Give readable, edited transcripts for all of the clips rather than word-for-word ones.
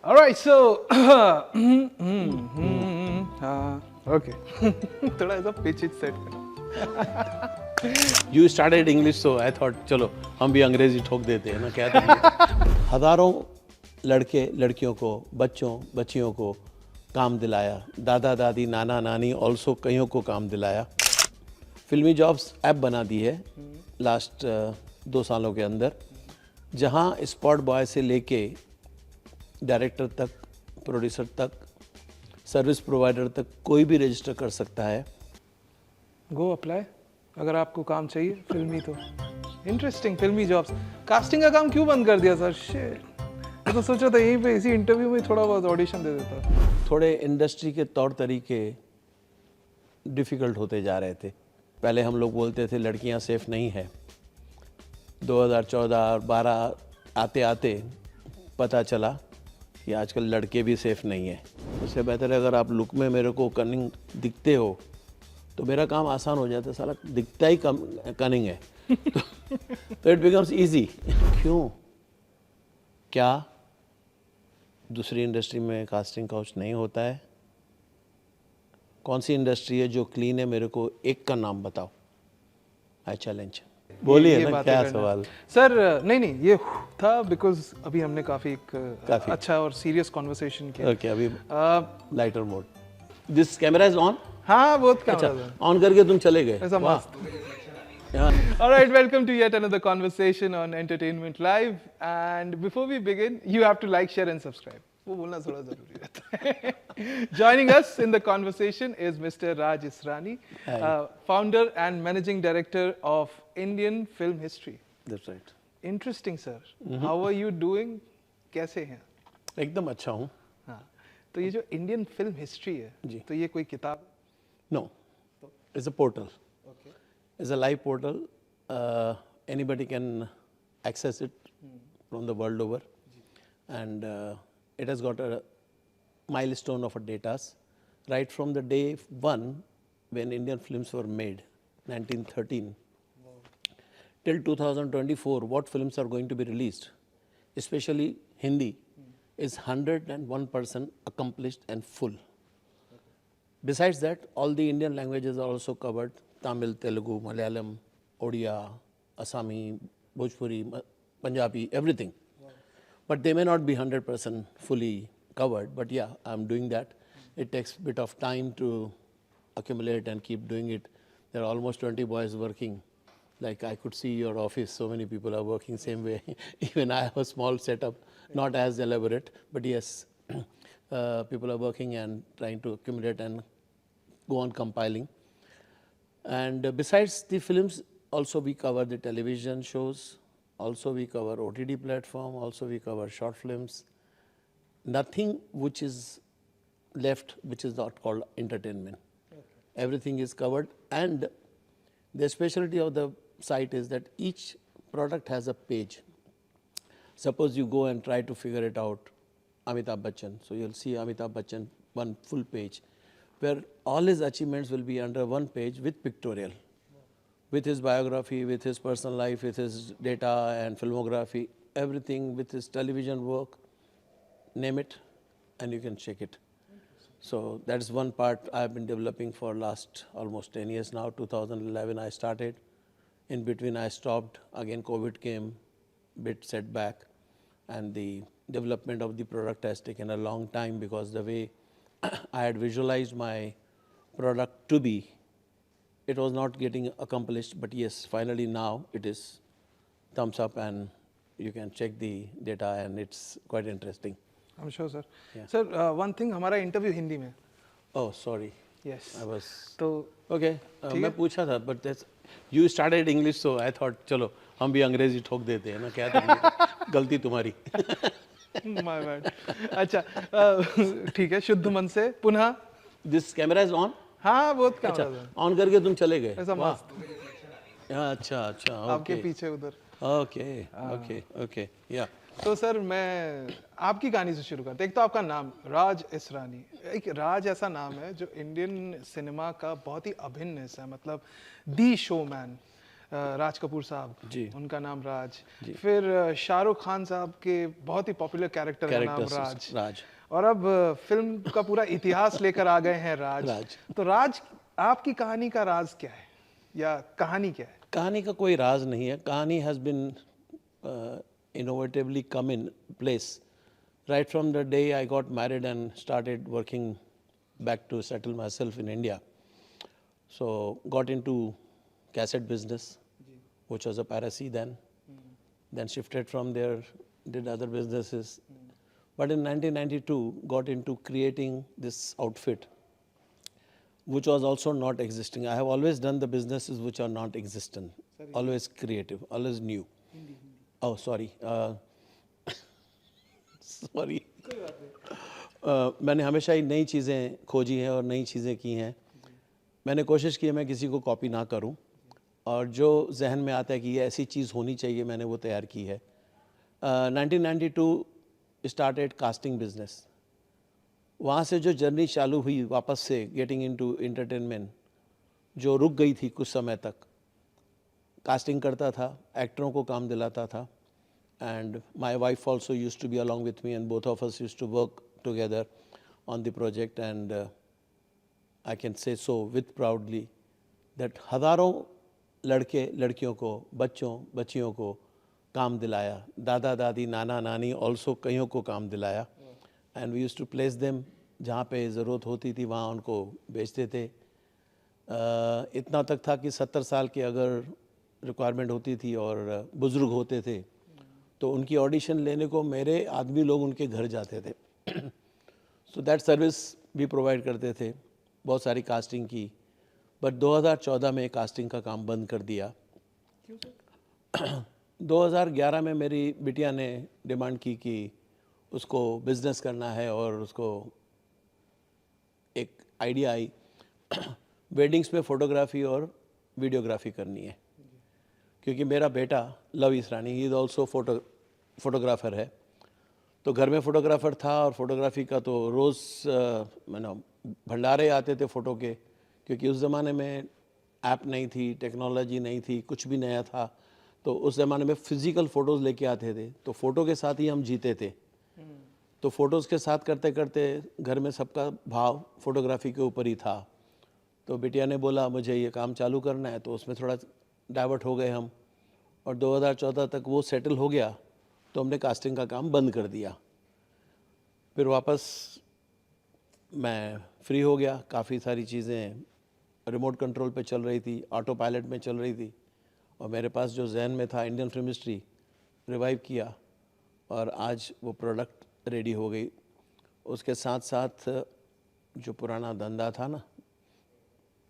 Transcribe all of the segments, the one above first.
All right, so okay. थोड़ा ऐसा pitch set करो. You started English so I thought चलो हम भी अंग्रेजी ठोक देते हैं ना क्या करेंगे. हजारों लड़के लड़कियों को बच्चों बच्चियों को काम दिलाया. दादा दादी नाना नानी ऑल्सो कईयों को काम दिलाया. फिल्मी जॉब्स ऐप बना दी है लास्ट 2 सालों के अंदर, जहां स्पॉट बॉय से लेके डायरेक्टर तक, प्रोड्यूसर तक, सर्विस प्रोवाइडर तक कोई भी रजिस्टर कर सकता है. गो अप्लाई अगर आपको काम चाहिए फिल्मी. तो इंटरेस्टिंग. फिल्मी जॉब्स. कास्टिंग का काम क्यों बंद कर दिया सर? शिट, मैं तो सोचा था यहीं पे इसी इंटरव्यू में थोड़ा बहुत ऑडिशन दे देता. थोड़े इंडस्ट्री के तौर तरीके डिफ़िकल्ट होते जा रहे थे. पहले हम लोग बोलते थे लड़कियां सेफ नहीं है. 2014 और 12 आते आते पता चला कि आजकल लड़के भी सेफ नहीं है. उससे बेहतर है अगर आप लुक में मेरे को कनिंग दिखते हो तो मेरा काम आसान हो जाता है. साला दिखता ही कनिंग है तो इट बिकम्स इजी. क्यों? क्या दूसरी इंडस्ट्री में कास्टिंग काउच नहीं होता है? कौन सी इंडस्ट्री है जो क्लीन है? मेरे को एक का नाम बताओ. I challenge. बोलिए ये ना, बातें क्या करना. सवाल? सर नहीं ये था बिकॉज अभी हमने काफी अच्छा और सीरियस कॉन्वर्सेशन किया. ओके, अभी lighter mode. This camera is on. हाँ बहुत काम अच्छा, ऑन करके तुम चले गए. ऐसा वाह. मस्त. हाँ. All right, welcome to yet another conversation on Entertainment Live. And before we begin, you have to like, share, and subscribe. वो बोलना थोड़ा जरूरी रहता है. Joining us in the conversation is Mr. Raj Israni, founder and managing director of Indian Film History. That's right. Interesting, sir. How are you doing? कैसे हैं? एकदम अच्छा हूँ. हाँ. तो ये जो Indian Film History है, जी. तो ये कोई किताब? No, it's a portal. Okay. It's a live portal. Anybody can access it from the world over, and it has got a milestone of a datas right from the day one when Indian films were made, 1913, till 2024. What films are going to be released, especially Hindi, is 101% accomplished and full. Besides that, all the Indian languages are also covered: Tamil, Telugu, Malayalam, Odia, Assami, Bhojpuri, Punjabi, everything. But they may not be 100% fully covered. But yeah, I'm doing that. It takes a bit of time to accumulate and keep doing it. There are almost 20 boys working. Like I could see your office, so many people are working same way. Even I have a small setup, not as elaborate, but yes. People are working and trying to accumulate and go on compiling. And besides the films, also we cover the television shows, also we cover OTT platform, also we cover short films. Nothing which is left which is not called entertainment. Okay. Everything is covered, and the specialty of the site is that each product has a page. Suppose you go and try to figure it out, Amitabh Bachchan. So you'll see Amitabh Bachchan, one full page, where all his achievements will be under one page with pictorial, with his biography, with his personal life, with his data and filmography, everything, with his television work, name it, and you can check it. So that's one part I've been developing for last almost 10 years now. 2011 I started. In between I stopped. Again COVID came, bit setback, and the development of the product has taken a long time because the way I had visualized my product to be, it was not getting accomplished. But yes, finally now it is thumbs up, and you can check the data, and it's quite interesting. I'm sure, sir. Yeah. Sir, one thing, हमारा interview Hindi में. Oh, sorry. Yes. I was तो okay. मैं पूछा था, but that's you started English, so I thought चलो हम भी अंग्रेजी ठोक देते हैं ना क्या करेंगे. गलती तुम्हारी. My bad. अच्छा, ठीक है. शुद्ध मन से पुनः. This camera is on. हाँ बहुत काम अच्छा, है. ऑन करके तुम चले गए. ऐसा वाह. मस्त. अच्छा अच्छा. आपके Okay. पीछे उधर. Okay. Okay. Okay. Yeah. तो सर मैं आपकी कहानी से शुरू करते. एक तो आपका नाम राज इसरानी. एक राज ऐसा नाम है जो इंडियन सिनेमा का बहुत ही अभिन्न हिस्सा है. मतलब दी शोमैन. राज कपूर साहब, जी। उनका नाम राज। जी। फिर शाहरुख खान साहब के बहुत ही पॉपुलर कैरेक्टर का नाम कैरेक्टर्स राज। और अब फिल्म का पूरा इतिहास लेकर आ गए हैं राज। राज। तो राज, आपकी कहानी का राज क्या है या कहानी क्या है? कहानी का कोई राज नहीं है. कहानी has been innovatively come in place right from the day I got married and started working back to settle myself in India. So got into cassette business, which was a piracy then. Then shifted from there, did other businesses. But in 1992, got into creating this outfit, which was also not existing. I have always done the businesses which are not existent, always creative, always new. Oh, sorry. Sorry. मैंने हमेशा ही नई चीज़ें खोजी हैं और नई चीज़ें की हैं. मैंने कोशिश की है मैं किसी को कॉपी ना करूं, और जो जहन में आता है कि ये ऐसी चीज़ होनी चाहिए, मैंने वो तैयार की है. 1992 स्टार्टेड कास्टिंग बिजनेस. वहाँ से जो जर्नी चालू हुई वापस से गेटिंग इनटू एंटरटेनमेंट, जो रुक गई थी कुछ समय तक. कास्टिंग करता था, एक्टरों को काम दिलाता था, and my wife also used to be along with me, and both of us used to work together on the project. And I can say so with proudly that हज़ारों लड़के लड़कियों को, बच्चों बच्चियों को काम दिलाया. दादा दादी नाना नानी ऑल्सो कईयों को काम दिलाया. And we used to place them, जहाँ पे ज़रूरत होती थी वहाँ उनको भेजते थे. इतना तक था कि 70 साल के अगर रिक्वायरमेंट होती थी और बुज़ुर्ग होते थे तो उनकी ऑडिशन लेने को मेरे आदमी लोग उनके घर जाते थे. सो दैट सर्विस भी प्रोवाइड करते थे. बहुत सारी कास्टिंग की, बट 2014 में कास्टिंग का काम बंद कर दिया. 2011 में मेरी बिटिया ने डिमांड की कि उसको बिज़नेस करना है, और उसको एक आइडिया आई वेडिंग्स में फ़ोटोग्राफी और वीडियोग्राफी करनी है. क्योंकि मेरा बेटा Luv Israni, he is also photographer है. तो घर में फ़ोटोग्राफ़र था, और फोटोग्राफी का तो रोज़ भंडारे आते थे फ़ोटो के. क्योंकि उस ज़माने में ऐप नहीं थी, टेक्नोलॉजी नहीं थी, कुछ भी नया था. तो उस ज़माने में फ़िज़िकल फ़ोटोज़ लेके आते थे. तो फ़ोटो के साथ ही हम जीते थे. तो फ़ोटोज़ के साथ करते करते घर में सबका भाव फ़ोटोग्राफी के ऊपर ही था. तो बिटिया ने बोला मुझे ये काम चालू करना है, तो उसमें थोड़ा डाइवर्ट हो गए हम, और 2014 तक वो सेटल हो गया. तो हमने कास्टिंग का काम बंद कर दिया. फिर वापस मैं फ्री हो गया. काफ़ी सारी चीज़ें रिमोट कंट्रोल पे चल रही थी, ऑटो पायलट में चल रही थी, और मेरे पास जो जहन में था इंडियन फिल्म हिस्ट्री रिवाइव किया, और आज वो प्रोडक्ट रेडी हो गई. उसके साथ साथ जो पुराना धंधा था ना,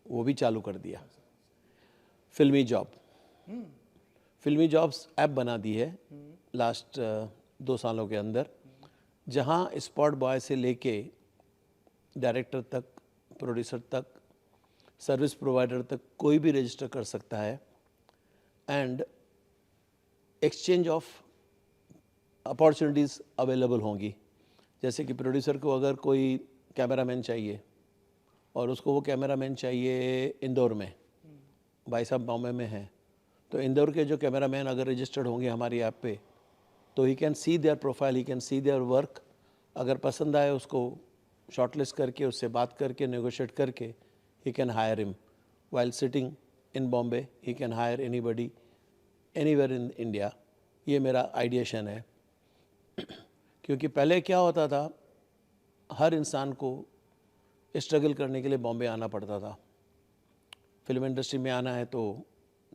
वो भी चालू कर दिया. फिल्मी जॉब, फिल्मी जॉब्स ऐप बना दी है लास्ट 2 सालों के अंदर, जहाँ स्पॉट बॉय से लेके डायरेक्टर तक, प्रोड्यूसर तक, सर्विस प्रोवाइडर तक कोई भी रजिस्टर कर सकता है. And exchange of opportunities available होंगी. जैसे कि प्रोड्यूसर को अगर कोई कैमरामैन चाहिए, और उसको वो कैमरामैन चाहिए इंदौर में, भाई साहब बॉम्बे में हैं, तो इंदौर के जो कैमरामैन अगर रजिस्टर्ड होंगे हमारी ऐप पे, तो he can see there profile, he can see their work. अगर पसंद आए उसको शॉर्टलिस्ट करके, उससे बात करके, नेगोशिएट करके, he can hire him while sitting in Bombay. He can hire anybody anywhere in India. ये मेरा आइडिएशन है. क्योंकि पहले क्या होता था, हर इंसान को स्ट्रगल करने के लिए बॉम्बे आना पड़ता था. फिल्म इंडस्ट्री में आना है तो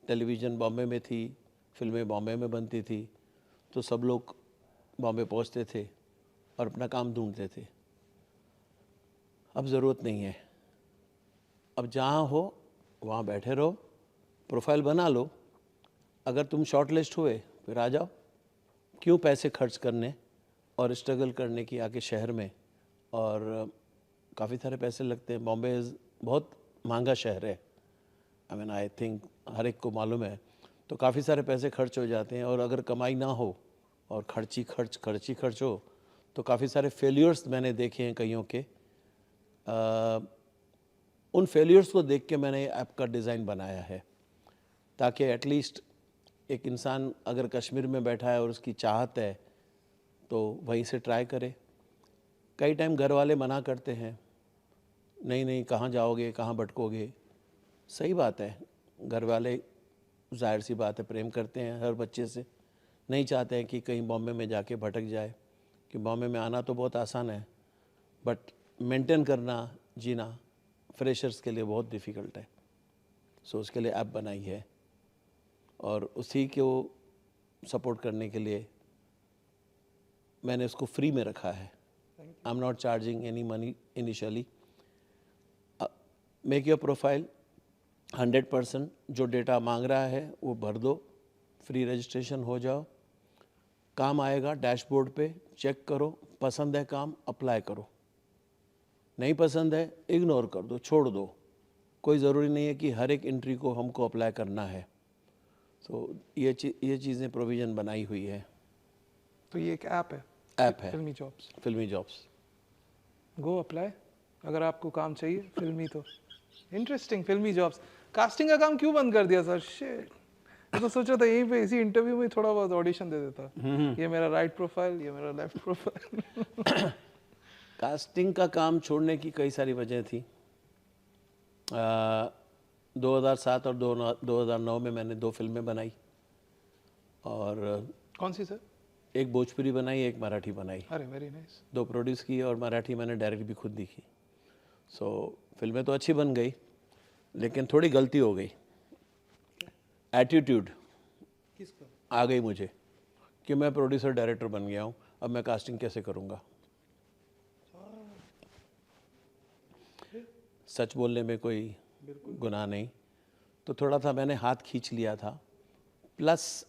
टेलीविज़न बॉम्बे में थी, फिल्में बॉम्बे में बनती थी, तो सब लोग बॉम्बे पहुंचते थे और अपना काम ढूंढते थे. अब ज़रूरत नहीं है. अब जहाँ हो वहाँ बैठे रहो, प्रोफाइल बना लो. अगर तुम शॉर्ट लिस्ट हुए फिर आ जाओ. क्यों पैसे खर्च करने और स्ट्रगल करने की आके शहर में. और काफ़ी सारे पैसे लगते हैं. बॉम्बे बहुत महंगा शहर है. आई थिंक हर एक को मालूम है. तो काफ़ी सारे पैसे खर्च हो जाते हैं, और अगर कमाई ना हो और खर्च हो, तो काफ़ी सारे फेलियर्स मैंने देखे हैं कईयों के. उन फेलियर्स को देख के मैंने ऐप का डिज़ाइन बनाया है. ताकि एटलीस्ट एक इंसान अगर कश्मीर में बैठा है और उसकी चाहत है तो वहीं से ट्राई करे। कई टाइम घर वाले मना करते हैं, नहीं नहीं कहाँ जाओगे, कहाँ भटकोगे। सही बात है, घर वाले जाहिर सी बात है प्रेम करते हैं हर बच्चे से, नहीं चाहते हैं कि कहीं बॉम्बे में जाके भटक जाए, कि बॉम्बे में आना तो बहुत आसान है बट मेंटेन करना, जीना फ्रेशर्स के लिए बहुत डिफ़िकल्ट है। सो उसके लिए ऐप बनाई है और उसी को सपोर्ट करने के लिए मैंने उसको फ्री में रखा है। I am not charging any money initially. Make your profile 100%, जो डेटा मांग रहा है वो भर दो, फ्री रजिस्ट्रेशन हो जाओ, काम आएगा डैशबोर्ड पे, चेक करो, पसंद है काम अप्लाई करो, नहीं पसंद है इग्नोर कर दो, छोड़ दो। कोई ज़रूरी नहीं है कि हर एक एंट्री को हमको अप्लाई करना है। तो ये चीज़ें प्रोविज़न बनाई हुई है। तो ये एक ऐप है, ऐप है फिल्मी जॉब्स। फिल्मी जॉब्स। गो अप्लाई अगर आपको काम चाहिए फिल्मी तो। इंटरेस्टिंग, फिल्मी जॉब्स। कास्टिंग का काम क्यों बंद कर दिया सर? शिट, मैं तो सोचा था यहीं पे इसी इंटरव्यू में थोड़ा बहुत ऑडिशन दे देता। ये मेरा राइट प्रोफाइल, ये मेरा लेफ्ट प्रोफाइल। कास्टिंग का काम छोड़ने की कई सारी वजह थी। 2007 और 2009 में मैंने 2 फिल्में बनाई और कौन सी सर? एक भोजपुरी बनाई, एक मराठी बनाई। अरे वेरी नाइस। 2 प्रोड्यूस की और मराठी मैंने डायरेक्ट भी खुद लिखी। सो फिल्में तो अच्छी बन गई लेकिन थोड़ी गलती हो गई। एटीट्यूड किसका? आ गई मुझे कि मैं प्रोड्यूसर डायरेक्टर बन गया हूँ, अब मैं कास्टिंग कैसे करूँगा। सच बोलने में कोई गुनाह नहीं, तो थोड़ा सा मैंने हाथ खींच लिया था। प्लस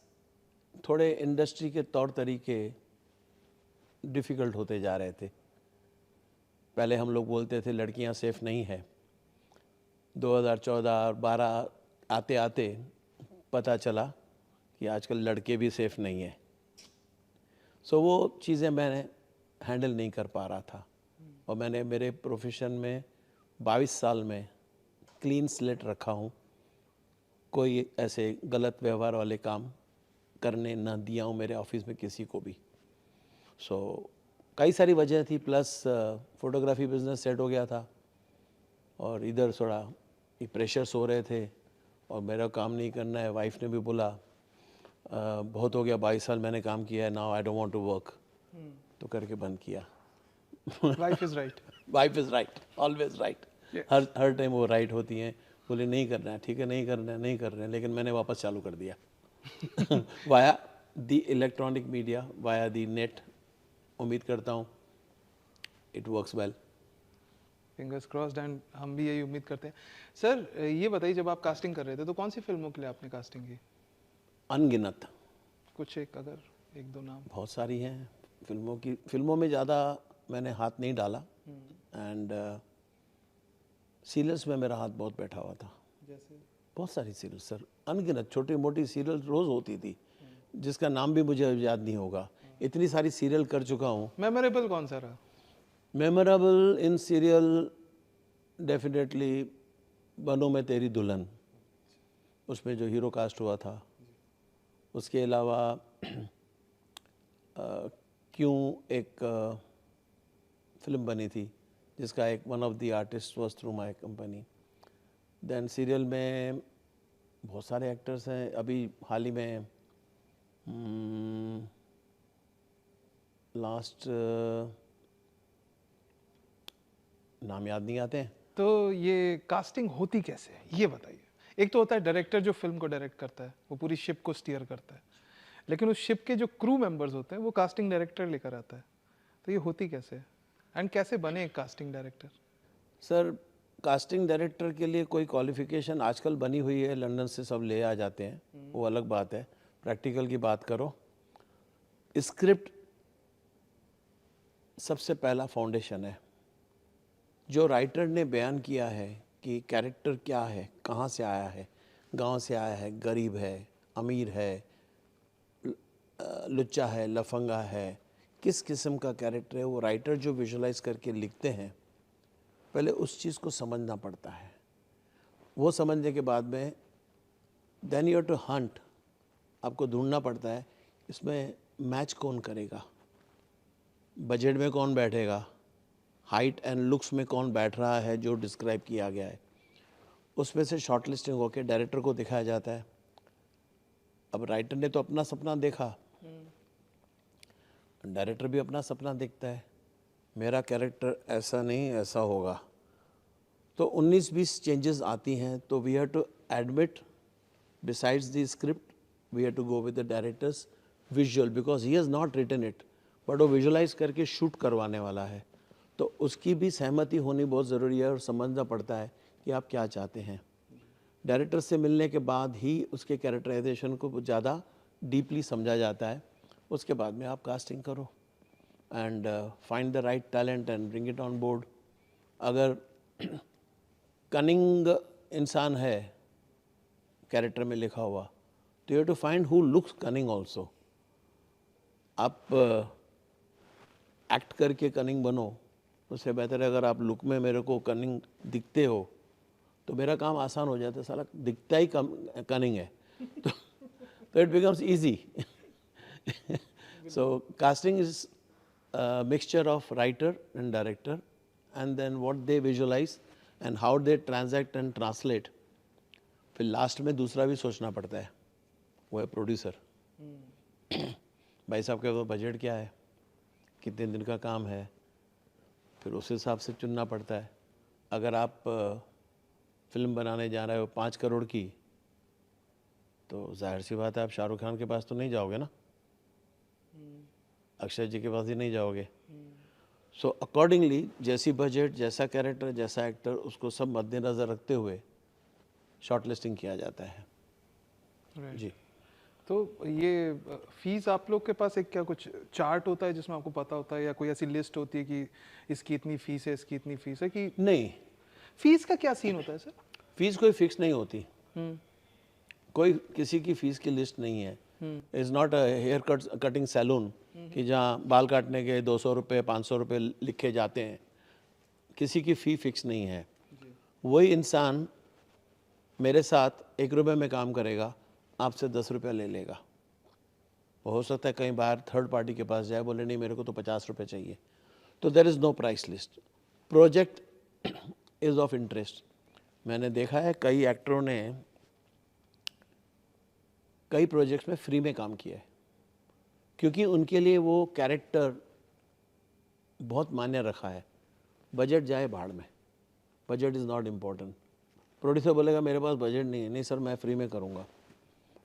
थोड़े इंडस्ट्री के तौर तरीके डिफ़िकल्ट होते जा रहे थे। पहले हम लोग बोलते थे लड़कियां सेफ़ नहीं है, 2014 और 12 आते आते पता चला कि आजकल लड़के भी सेफ़ नहीं हैं। सो वो चीज़ें मैंने हैंडल नहीं कर पा रहा था और मैंने मेरे प्रोफेशन में 22 साल में क्लीन स्लेट रखा हूँ, कोई ऐसे गलत व्यवहार वाले काम करने न दिया हूँ मेरे ऑफिस में किसी को भी। सो कई सारी वजह थी, प्लस फोटोग्राफी बिजनेस सेट हो गया था और इधर थोड़ा ये प्रेशर्स हो रहे थे और मेरा काम नहीं करना है। वाइफ ने भी बोला बहुत हो गया, 22 साल मैंने काम किया है, now I don't want to work, तो करके बंद किया। Life is right. Wife is right, always right. हर टाइम वो राइट होती हैं। बोले नहीं करना है, ठीक है नहीं करना है, नहीं कर रहे हैं, लेकिन मैंने वापस चालू कर दिया वाया दी इलेक्ट्रॉनिक मीडिया, वाया दी नेट। उम्मीद करता हूँ it works well. Fingers crossed, and हम भी यही उम्मीद करते हैं। सर ये बताइए, जब आप कास्टिंग कर रहे थे तो कौन सी फिल्मों के लिए आपने कास्टिंग की? अनगिनत, कुछ एक, अगर एक दो नाम। बहुत सारी हैं फिल्मों में ज़्यादा मैंने हाथ नहीं डाला एंड सीरियल्स में मेरा हाथ बहुत बैठा हुआ था। जैसे? बहुत सारी सीरियल सर, अनगिनत छोटी मोटी सीरियल रोज़ होती थी जिसका नाम भी मुझे याद नहीं होगा। इतनी सारी सीरियल कर चुका हूँ। मेमोरेबल कौन सा रहा? मेमोरेबल इन सीरियल डेफिनेटली बनूं मैं तेरी दुल्हन, उसमें जो हीरो कास्ट हुआ था। उसके अलावा क्यों एक फिल्म बनी थी जिसका एक one of the artist was through my company. Then serial में बहुत सारे एक्टर्स हैं। अभी हाल ही में लास्ट नाम याद नहीं आते हैं। तो ये कास्टिंग होती कैसे है ये बताइए। एक तो होता है डायरेक्टर जो फिल्म को डायरेक्ट करता है, वो पूरी शिप को स्टीयर करता है, लेकिन उस शिप के जो क्रू मेंबर्स होते हैं वो कास्टिंग डायरेक्टर लेकर आता है। तो ये होती कैसे है एंड कैसे बने एक casting director? Sir casting director के लिए कोई क्वालिफिकेशन आजकल बनी हुई है, लंदन से सब ले आ जाते हैं, वो अलग बात है। प्रैक्टिकल की बात करो, स्क्रिप्ट सबसे पहला फाउंडेशन है। जो राइटर ने बयान किया है कि कैरेक्टर क्या है, कहाँ से आया है, गांव से आया है, गरीब है, अमीर है, लुच्चा है, लफंगा है, किस किस्म का कैरेक्टर है, वो राइटर जो विजुलाइज करके लिखते हैं पहले उस चीज़ को समझना पड़ता है। वो समझने के बाद में then you have to hunt, आपको ढूंढना पड़ता है इसमें मैच कौन करेगा, बजट में कौन बैठेगा, हाइट एंड लुक्स में कौन बैठ रहा है जो डिस्क्राइब किया गया है। उसमें से शॉर्ट लिस्टिंग होकर डायरेक्टर को दिखाया जाता है। अब राइटर ने तो अपना सपना देखा, डायरेक्टर भी अपना सपना देखता है, मेरा कैरेक्टर ऐसा नहीं ऐसा होगा। तो 19-20 चेंजेस आती हैं, तो we have to admit besides the script we have to go with the director's visual because he has not written it, but वो visualize करके shoot करवाने वाला है, तो उसकी भी सहमति होनी बहुत ज़रूरी है और समझना पड़ता है कि आप क्या चाहते हैं। डायरेक्टर से मिलने के बाद ही उसके कैरेक्टराइजेशन को ज़्यादा डीपली समझा जाता है। उसके बाद में आप कास्टिंग करो and find the right talent and bring it on board. अगर कनिंग इंसान है कैरेक्टर में लिखा हुआ, तो you have to find who looks cunning also. आप एक्ट करके कनिंग बनो, उससे बेहतर है अगर आप लुक में मेरे को कनिंग दिखते हो तो मेरा काम आसान हो जाता है, साला दिखता ही कनिंग है तो it becomes easy. So casting is mixture of writer and director and then what they visualise and how they transact and translate. फिर लास्ट में दूसरा भी सोचना पड़ता है, वो है प्रोड्यूसर। भाई साहब के वो बजट क्या है, कितने दिन का काम है, फिर उस हिसाब से चुनना पड़ता है। अगर आप फिल्म बनाने जा रहे हो 5 करोड़ की, तो जाहिर सी बात है आप शाहरुख खान के पास तो नहीं जाओगे ना, अक्षय जी के पास ही नहीं जाओगे। सो अकॉर्डिंगली जैसी बजट, जैसा कैरेक्टर, जैसा एक्टर, उसको सब मद्देनज़र रखते हुए शॉर्ट लिस्टिंग किया जाता है। जी। तो ये फीस आप लोग के पास एक क्या कुछ चार्ट होता है जिसमें आपको पता होता है, या कोई ऐसी लिस्ट होती है कि इसकी इतनी फीस है, इसकी इतनी फीस है, कि नहीं, फीस का क्या सीन होता है सर? फीस कोई फिक्स नहीं होती, कोई किसी की फीस की लिस्ट नहीं है। Is not a hair cutting salon कि जहाँ बाल काटने के 200 रुपये 500 रुपये लिखे जाते हैं। किसी की फ़ी फिक्स नहीं है। वही इंसान मेरे साथ 1 रुपये में काम करेगा, आपसे 10 रुपया ले लेगा। वो हो सकता है कहीं बाहर थर्ड पार्टी के पास जाए, बोले नहीं मेरे को तो 50 रुपये चाहिए। तो there is no price list. Project is of interest. मैंने देखा है कई एक्टरों ने कई प्रोजेक्ट्स में फ्री में काम किया है, क्योंकि उनके लिए वो कैरेक्टर बहुत मान्य रखा है। बजट जाए भाड़ में, budget is not important. Producer बोलेगा मेरे पास बजट नहीं है, नहीं सर मैं फ्री में करूँगा,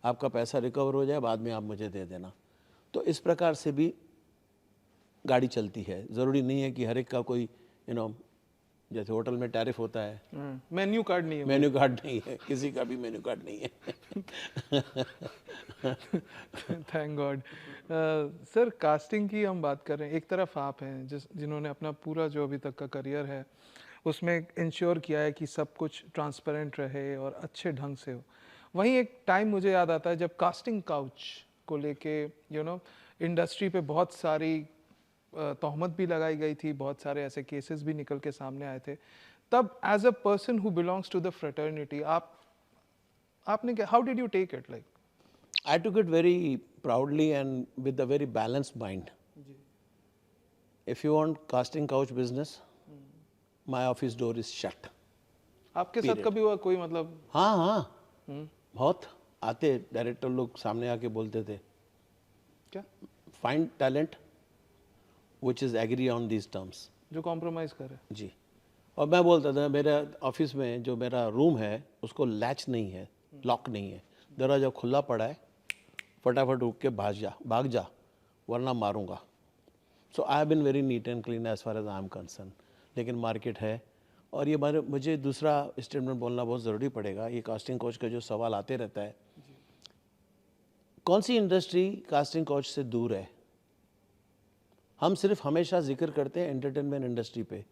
आपका पैसा रिकवर हो जाए बाद में आप मुझे दे देना। तो इस प्रकार से भी गाड़ी चलती है। ज़रूरी नहीं है कि हर एक का कोई जैसे होटल में टैरिफ होता है, मेन्यू कार्ड नहीं है। मेन्यू कार्ड नहीं है, किसी का भी मेन्यू कार्ड नहीं है। Thank God. सर कास्टिंग की हम बात कर रहे हैं, एक तरफ आप हैं जिन्होंने अपना पूरा जो अभी तक का करियर है उसमें इंश्योर किया है कि सब कुछ ट्रांसपेरेंट रहे और अच्छे ढंग से हो। वहीं एक टाइम मुझे याद आता है जब कास्टिंग काउच को लेके इंडस्ट्री पे बहुत सारी तोहमत भी लगाई गई थी, बहुत सारे ऐसे केसेस भी निकल के सामने आए थे। तब as a person who belongs to the fraternity, आपने क्या, how did you take it? Like I took it very proudly and with a very balanced mind. If you want casting couch business, my office door is shut. आपके साथ कभी हुआ कोई, मतलब? हाँ हाँ, बहुत आते डायरेक्टर लोग सामने आके बोलते थे क्या? Find talent which is agree on these terms. जो कॉम्प्रोमाइज़ करे। जी। और मैं बोलता था मेरे ऑफिस में जो मेरा रूम है उसको लैच नहीं है, लॉक नहीं है, दरवाजा खुला पड़ा है, फटाफट उठ के भाग जा वरना मारूंगा। So I have been very neat and clean as far as I am concerned. लेकिन मार्केट है, और ये मुझे दूसरा स्टेटमेंट बोलना बहुत ज़रूरी पड़ेगा। ये कास्टिंग कोच का जो सवाल आते रहता है, कौन सी इंडस्ट्री कास्टिंग कोच से दूर है? हम सिर्फ हमेशा जिक्र करते हैं एंटरटेनमेंट इंडस्ट्री पे,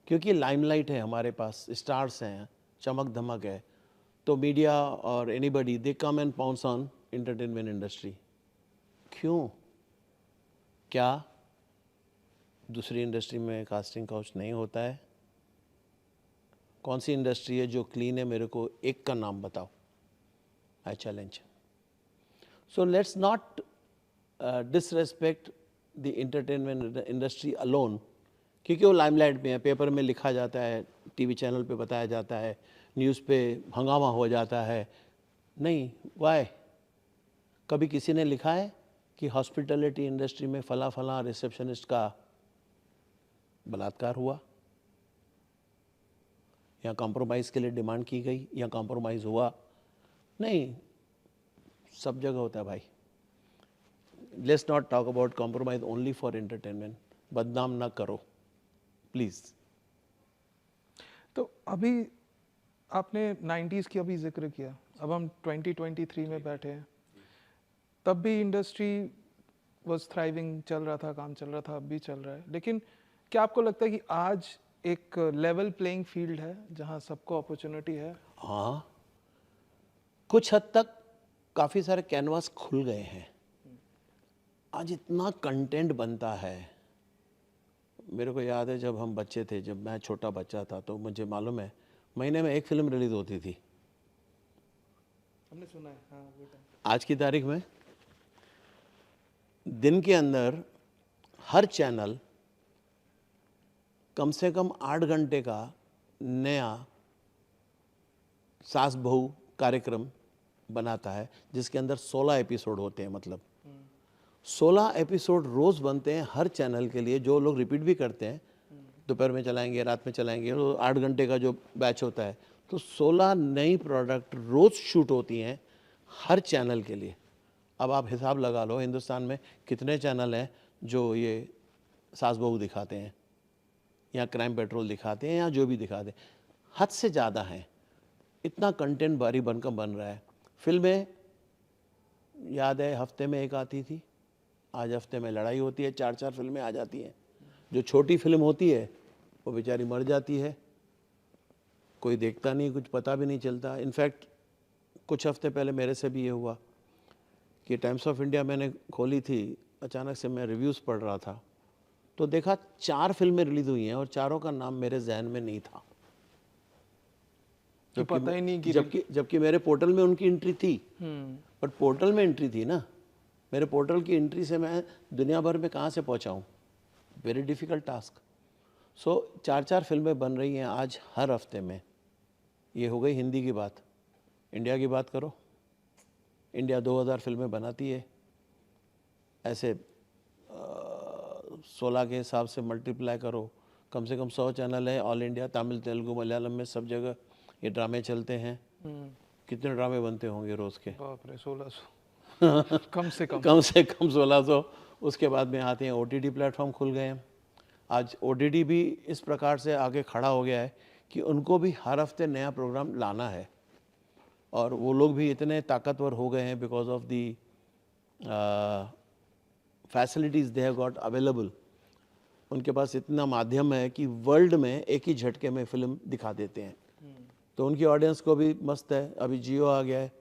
क्योंकि लाइमलाइट है हमारे पास, स्टार्स हैं, चमक धमक है, तो मीडिया और anybody they come and pounce on entertainment industry. क्यों? क्या दूसरी इंडस्ट्री में कास्टिंग काउच नहीं होता है? कौन सी इंडस्ट्री है जो क्लीन है? मेरे को एक का नाम बताओ। I challenge. So let's not disrespect the entertainment industry alone, क्योंकि वो लाइमलाइट में है, पेपर में लिखा जाता है, टीवी चैनल पे बताया जाता है, न्यूज़ पे हंगामा हो जाता है. नहीं, वाई? कभी किसी ने लिखा है कि हॉस्पिटैलिटी इंडस्ट्री में फला फला रिसेप्शनिस्ट का बलात्कार हुआ, या कॉम्प्रोमाइज़ के लिए डिमांड की गई, या कॉम्प्रोमाइज़ हुआ? नहीं, सब जगह होता है भाई. Let's not talk about compromise only for entertainment. बदनाम ना करो प्लीज़. तो अभी आपने 90s की अभी जिक्र किया, अब हम 2023 में बैठे हैं, तब भी इंडस्ट्री वाज थ्राइविंग, चल रहा था, काम चल रहा था, अब भी चल रहा है. लेकिन क्या आपको लगता है कि आज एक लेवल प्लेइंग फील्ड है जहां सबको अपॉर्चुनिटी है? हाँ, कुछ हद तक काफ़ी सारे कैनवास खुल गए हैं. आज इतना कंटेंट बनता है. मेरे को याद है जब हम बच्चे थे, जब मैं छोटा बच्चा था, तो मुझे मालूम है महीने में एक फिल्म रिलीज होती थी. हमने सुना है, हाँ, वो टाइम. आज की तारीख में दिन के अंदर हर चैनल कम से कम 8 घंटे का नया सास बहू कार्यक्रम बनाता है, जिसके अंदर 16 एपिसोड होते हैं. मतलब 16 एपिसोड रोज़ बनते हैं हर चैनल के लिए, जो लोग रिपीट भी करते हैं. दोपहर में चलाएंगे, रात में चलाएंगे, तो 8 घंटे का जो बैच होता है, तो 16 नई प्रोडक्ट रोज़ शूट होती हैं हर चैनल के लिए. अब आप हिसाब लगा लो हिंदुस्तान में कितने चैनल हैं जो ये सास बहू दिखाते हैं, या क्राइम पेट्रोल दिखाते हैं, या जो भी दिखाते हैं. हद से ज़्यादा हैं. इतना कंटेंट भारी बनकर बन रहा है. फिल्में याद है हफ्ते में एक आती थी, आज हफ्ते में लड़ाई होती है, 4-4 फिल्में आ जाती हैं. जो छोटी फिल्म होती है वो बेचारी मर जाती है, कोई देखता नहीं, कुछ पता भी नहीं चलता. इनफैक्ट कुछ हफ्ते पहले मेरे से भी ये हुआ कि टाइम्स ऑफ इंडिया मैंने खोली थी, अचानक से मैं रिव्यूज़ पढ़ रहा था, तो देखा 4 फिल्में रिलीज़ हुई हैं और चारों का नाम मेरे जहन में नहीं था. तो पता ही नहीं कि जबकि मेरे पोर्टल में उनकी एंट्री थी. बट पोर्टल में एंट्री थी ना, मेरे पोर्टल की एंट्री से मैं दुनिया भर में कहाँ से पहुँचाऊँ? Very difficult task. सो 4-4 फिल्में बन रही हैं आज हर हफ्ते में. ये हो गई हिंदी की बात. इंडिया की बात करो, इंडिया 2000 फिल्में बनाती है. ऐसे 16 के हिसाब से मल्टीप्लाई करो, कम से कम 100 चैनल है ऑल इंडिया, तमिल तेलुगु मलयालम में सब जगह ये ड्रामे चलते हैं. कितने ड्रामे बनते होंगे रोज़ के? बाप रे, 1600 कम से कम. कम से कम 1600. उसके बाद में आते हैं OTT प्लेटफॉर्म खुल गए हैं. आज OTT भी इस प्रकार से आगे खड़ा हो गया है कि उनको भी हर हफ्ते नया प्रोग्राम लाना है. और वो लोग भी इतने ताकतवर हो गए हैं because of the facilities they have got available. उनके पास इतना माध्यम है कि वर्ल्ड में एक ही झटके में फिल्म दिखा देते हैं. तो उनकी ऑडियंस को भी मस्त है. अभी जियो आ गया है,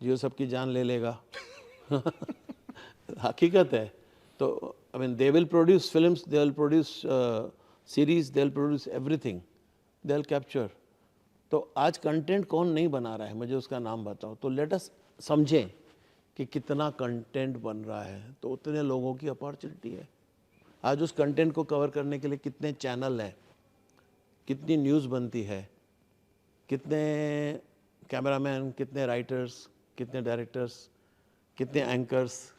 जियो सबकी जान ले लेगा. हकीकत है. तो I mean they will produce films, they will produce series, they will produce everything, they will capture. तो आज कंटेंट कौन नहीं बना रहा है, मुझे उसका नाम बताओ. तो लेट अस समझें कि कितना कंटेंट बन रहा है, तो उतने लोगों की अपॉर्चुनिटी है. आज उस कंटेंट को कवर करने के लिए कितने चैनल हैं, कितनी न्यूज़ बनती है, कितने कैमरामैन, कितने राइटर्स, कितने डायरेक्टर्स, कितने एंकर्स,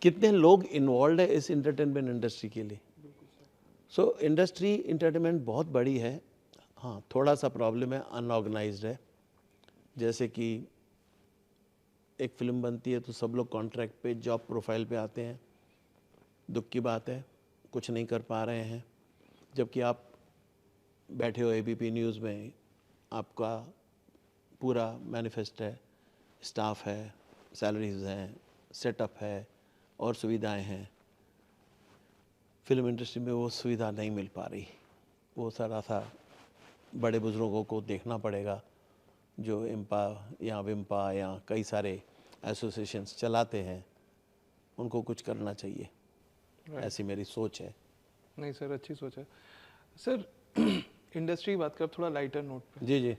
कितने लोग इन्वॉल्व है इस इंटरटेनमेंट इंडस्ट्री के लिए. सो इंडस्ट्री इंटरटेनमेंट बहुत बड़ी है. हाँ, थोड़ा सा प्रॉब्लम है, अनऑर्गेनाइज्ड है. जैसे कि एक फिल्म बनती है तो सब लोग कॉन्ट्रैक्ट पे, जॉब प्रोफाइल पे आते हैं. दुख की बात है, कुछ नहीं कर पा रहे हैं. जबकि आप बैठे हो ABP न्यूज़ में, आपका पूरा मैनिफेस्ट है, स्टाफ है, सैलरीज हैं, सेटअप है और सुविधाएं हैं. फिल्म इंडस्ट्री में वो सुविधा नहीं मिल पा रही. वो सारा सा बड़े बुज़ुर्गों को देखना पड़ेगा जो इम्पा या विम्पा या कई सारे एसोसिएशंस चलाते हैं. उनको कुछ करना चाहिए. ऐसी मेरी सोच है. नहीं सर, अच्छी सोच है सर. इंडस्ट्री की बात कर, थोड़ा लाइटर नोट पे. जी जी.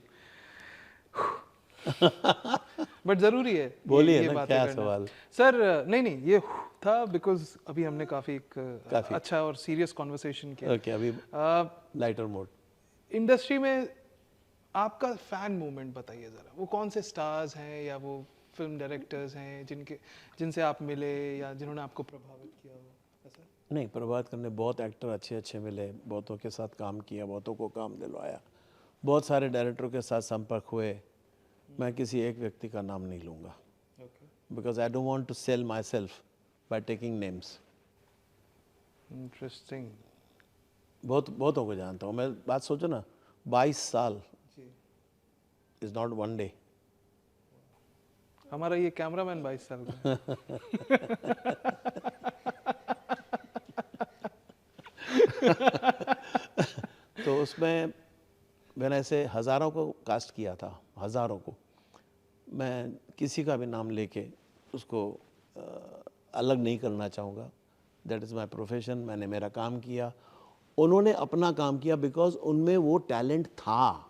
बट जरूरी है बोलिए ये ना, बातें क्या करना। सवाल? सर नहीं ये था बिकॉज अभी हमने काफी एक काफी। अच्छा और सीरियस कॉन्वर्सेशन किया। ओके, अभी लाइटर मोड। इंडस्ट्री में आपका फैन मूवमेंट बताइए जरा, वो कौन से स्टार्स हैं या वो फिल्म डायरेक्टर्स हैं जिनसे आप मिले या जिन्होंने आपको प्रभावित किया हो ऐसा? नहीं, प्रभावित करने बहुत एक्टर अच्छे अच्छे मिले, बहुतों के साथ काम किया, बहुतों को काम दिलवाया, बहुत सारे डायरेक्टरों के साथ संपर्क हुए। मैं किसी एक व्यक्ति का नाम नहीं लूँगा, because I don't want to sell myself by taking names. Interesting. बहुतों को जानता हूँ मैं। बात सोचो ना, 22 साल इज़ नॉट वन डे। हमारा ये कैमरामैन 22 साल का है। तो उसमें मैंने ऐसे हज़ारों को कास्ट किया था, हज़ारों को। मैं किसी का भी नाम लेके उसको अलग नहीं करना चाहूँगा। That is my profession. मैंने मेरा काम किया, उन्होंने अपना काम किया, बिकॉज उनमें वो टैलेंट था।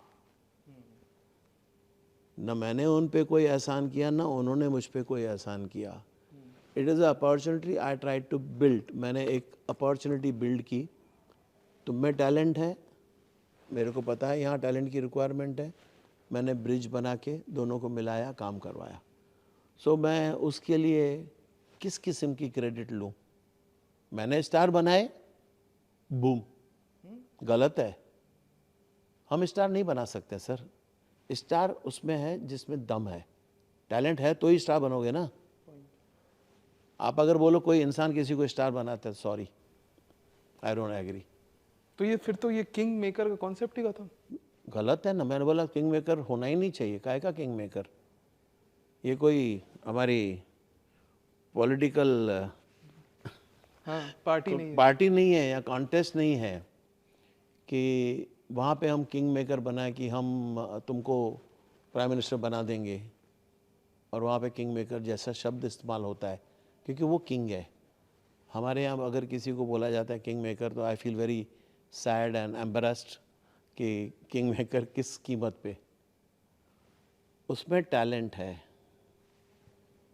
न मैंने उन पे कोई एहसान किया, ना उन्होंने मुझ पे कोई एहसान किया। It is a opportunity I try to build. मैंने एक अपॉर्चुनिटी बिल्ड की। तुम में टैलेंट है, मेरे को पता है यहाँ टैलेंट की रिक्वायरमेंट है, मैंने ब्रिज बना के दोनों को मिलाया, काम करवाया। सो मैं उसके लिए किस किस्म की क्रेडिट लूँ? मैंने स्टार बनाए, बूम, गलत है। हम स्टार नहीं बना सकते सर। स्टार उसमें है जिसमें दम है, टैलेंट है तो ही स्टार बनोगे ना। आप अगर बोलो कोई इंसान किसी को स्टार बनाता है, सॉरी, आई डोंट एग्री। तो ये फिर तो ये किंग मेकर का कॉन्सेप्ट ही खत्म। गलत है ना। मैंने बोला किंग मेकर होना ही नहीं चाहिए। काहे का किंग मेकर? ये कोई हमारी पॉलिटिकल हाँ, पार्टी नहीं है। पार्टी नहीं है या कॉन्टेस्ट नहीं है कि वहाँ पे हम किंग मेकर बनाए कि हम तुमको प्राइम मिनिस्टर बना देंगे, और वहाँ पे किंग मेकर जैसा शब्द इस्तेमाल होता है क्योंकि वो किंग है। हमारे यहाँ अगर किसी को बोला जाता है किंग मेकर, तो I feel very sad and embarrassed कि किंग मेकर किस कीमत पे। उसमें टैलेंट है,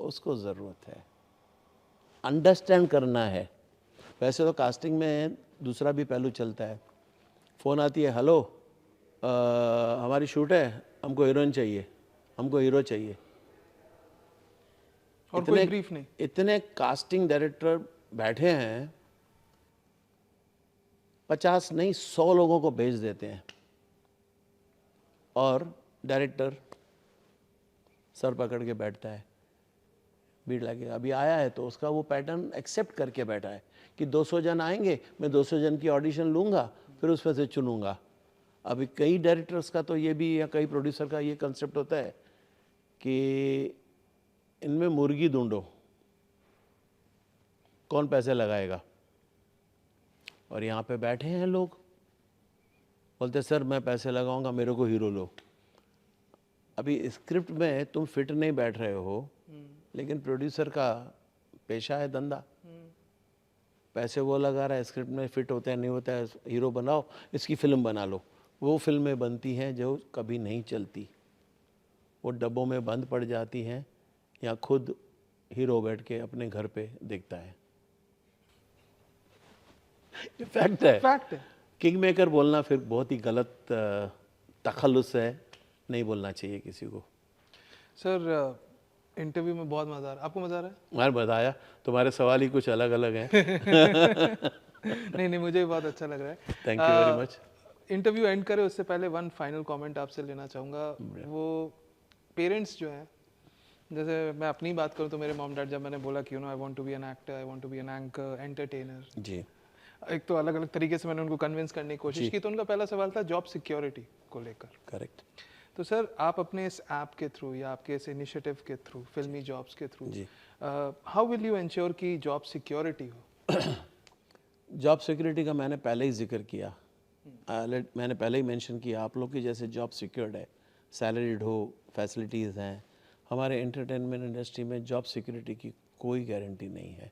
उसको ज़रूरत है, अंडरस्टैंड करना है। वैसे तो कास्टिंग में दूसरा भी पहलू चलता है। फ़ोन आती है, हेलो हमारी शूट है, हमको हीरोइन चाहिए, हमको हीरो चाहिए। और कोई ब्रीफ नहीं। इतने कास्टिंग डायरेक्टर बैठे हैं, 50 नहीं 100 लोगों को भेज देते हैं, और डायरेक्टर सर पकड़ के बैठता है, भीड़ लगेगा। अभी आया है तो उसका वो पैटर्न एक्सेप्ट करके बैठा है कि 200 जन आएंगे, मैं 200 जन की ऑडिशन लूँगा, फिर उसमें से चुनूँगा। अभी कई डायरेक्टर्स का तो ये भी, या कई प्रोड्यूसर का ये कंसेप्ट होता है कि इनमें मुर्गी ढूंढो, कौन पैसे लगाएगा। और यहाँ पे बैठे हैं लोग, बोलते सर मैं पैसे लगाऊंगा, मेरे को हीरो लो। अभी स्क्रिप्ट में तुम फिट नहीं बैठ रहे हो, लेकिन प्रोड्यूसर का पेशा है, धंधा। पैसे वो लगा रहा है, स्क्रिप्ट में फिट होता है नहीं होता है, हीरो बनाओ, इसकी फिल्म बना लो। वो फिल्में बनती हैं जो कभी नहीं चलती, वो डब्बों में बंद पड़ जाती हैं, या खुद हीरो बैठ के अपने घर पे देखता है। ये फैक्ट है। फैक्ट है। किंग मेकर बोलना फिर बहुत ही गलत तखल्लुस है, नहीं बोलना चाहिए किसी को। सर इंटरव्यू में बहुत मजा आ रहा है, आपको मजा आ रहा है? मैंने बताया, तुम्हारे सवाल ही कुछ अलग अलग हैं। नहीं नहीं, मुझे भी बहुत अच्छा लग रहा है। Thank you very much. Interview and करे उससे पहले वन फाइनल कमेंट आपसे लेना चाहूँगा। वो पेरेंट्स जो हैं, जैसे मैं अपनी बात करूँ तो मेरे मॉम डैड, जब मैंने बोला कि I want to be an actor, I want to be an anchor, entertainer, जी, एक तो अलग अलग तरीके से मैंने उनको कन्विंस करने की कोशिश की, तो उनका पहला सवाल था जॉब सिक्योरिटी को लेकर। करेक्ट। तो सर आप अपने इस ऐप के थ्रू या आपके इस इनिशिएटिव के थ्रू, फिल्मी जॉब्स के थ्रू, जी, हाउ विल यू इंश्योर कि जॉब सिक्योरिटी हो? जॉब सिक्योरिटी का मैंने पहले ही जिक्र किया। मैंने पहले ही मेंशन किया, आप लोग की जैसे जॉब सिक्योर्ड है, सैलरीड हो, फैसिलिटीज़ हैं। हमारे एंटरटेनमेंट इंडस्ट्री में जॉब सिक्योरिटी की कोई गारंटी नहीं है,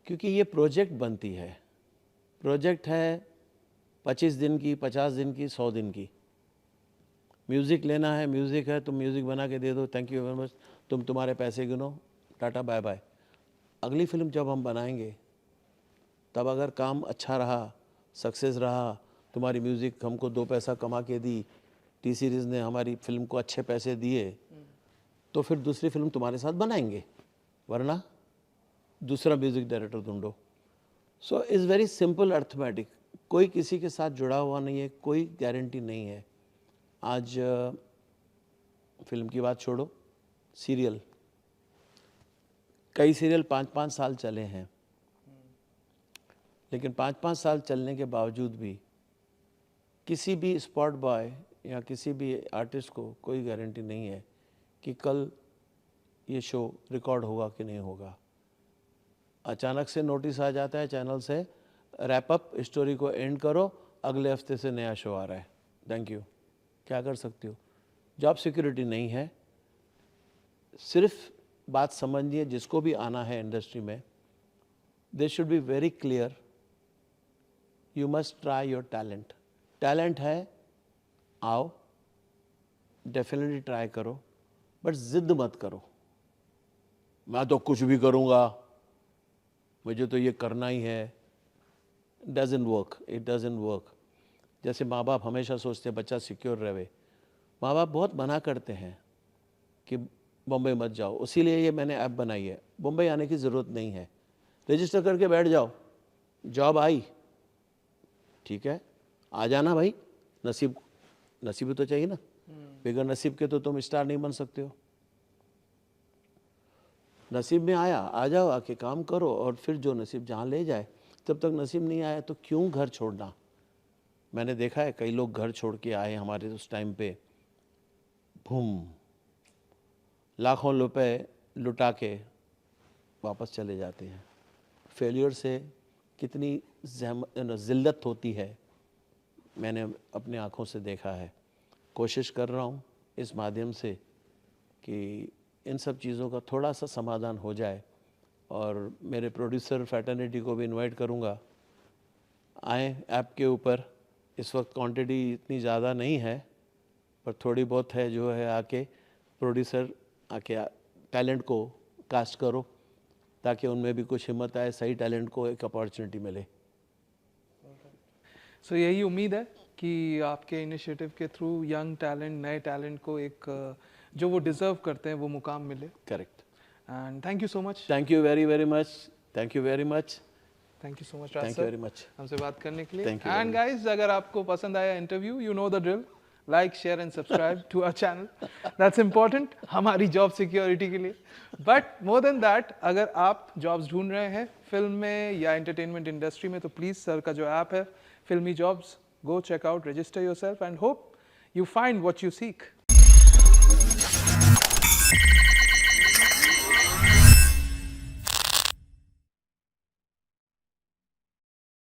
क्योंकि ये प्रोजेक्ट बनती है। प्रोजेक्ट है 25 दिन की, 50 दिन की, 100 दिन की। म्यूज़िक लेना है, म्यूज़िक है, तुम म्यूज़िक बना के दे दो, थैंक यू वेरी मच, तुम तुम्हारे पैसे गिनो, टाटा बाय बाय। अगली फिल्म जब हम बनाएंगे तब अगर काम अच्छा रहा, सक्सेस रहा, तुम्हारी म्यूज़िक हमको 2 पैसा कमा के दी, टी सीरीज़ ने हमारी फिल्म को अच्छे पैसे दिए, तो फिर दूसरी फिल्म तुम्हारे साथ बनाएंगे, वरना दूसरा म्यूज़िक डायरेक्टर ढूंढो। So is very simple arithmetic, कोई किसी के साथ जुड़ा हुआ नहीं है, कोई गारंटी नहीं है। आज फिल्म की बात छोड़ो, सीरियल, कई सीरियल 5-5 साल चले हैं, लेकिन 5-5 साल चलने के बावजूद भी किसी भी स्पॉट बॉय या किसी भी आर्टिस्ट को कोई गारंटी नहीं है कि कल ये शो रिकॉर्ड होगा कि नहीं होगा। अचानक से नोटिस आ जाता है चैनल से, रैप अप, स्टोरी को एंड करो, अगले हफ्ते से नया शो आ रहा है, थैंक यू। क्या कर सकती हो? जॉब सिक्योरिटी नहीं है। सिर्फ बात समझिए, जिसको भी आना है इंडस्ट्री में, they should be very clear, you must try your talent. Talent है, आओ, डेफिनेटली ट्राई करो, बट जिद मत करो, मैं तो कुछ भी करूँगा, मुझे तो ये करना ही है। Doesn't work, it doesn't work. जैसे माँ बाप हमेशा सोचते हैं बच्चा सिक्योर रहे, माँ बाप बहुत मना करते हैं कि बम्बई मत जाओ, इसीलिए ये मैंने ऐप बनाई है। बम्बई आने की ज़रूरत नहीं है, रजिस्टर करके बैठ जाओ, जॉब आई, ठीक है, आ जाना भाई, नसीब तो चाहिए ना, बगैर नसीब के तो तुम स्टार नहीं बन सकते हो। नसीब में आया, आ जाओ, आके काम करो, और फिर जो नसीब जहाँ ले जाए। जब तक नसीब नहीं आया तो क्यों घर छोड़ना। मैंने देखा है कई लोग घर छोड़ के आए हमारे उस टाइम पे, भूम, लाखों रुपए लुटा के वापस चले जाते हैं। फेलियर से कितनी ज़िल्लत होती है, मैंने अपने आँखों से देखा है। कोशिश कर रहा हूँ इस माध्यम से कि इन सब चीज़ों का थोड़ा सा समाधान हो जाए, और मेरे प्रोड्यूसर फैटर्निटी को भी इनवाइट करूँगा, आए ऐप के ऊपर। इस वक्त क्वांटिटी इतनी ज़्यादा नहीं है, पर थोड़ी बहुत है जो है, आके प्रोड्यूसर आके टैलेंट को कास्ट करो, ताकि उनमें भी कुछ हिम्मत आए, सही टैलेंट को एक अपॉर्चुनिटी मिले। सो यही उम्मीद है कि आपके इनिशिएटिव के थ्रू यंग टैलेंट, नए टैलेंट को एक जो वो डिज़र्व करते हैं वो मुकाम मिले। Correct. And thank you so much. Thank you very very much, thank you very much, thank you so much thank you very much हमसे बात करने के लिए। Thank you एंड गाइस, अगर आपको पसंद आया interview, you know the drill, like, share and subscribe to our channel, that's important हमारी जॉब सिक्योरिटी के लिए। बट मोर देन दैट, अगर आप जॉब्स ढूंढ रहे हैं फिल्म में या एंटरटेनमेंट इंडस्ट्री में, तो प्लीज़ सर का जो ऐप है Filmi jobs, go check out, register yourself and hope you find what you seek.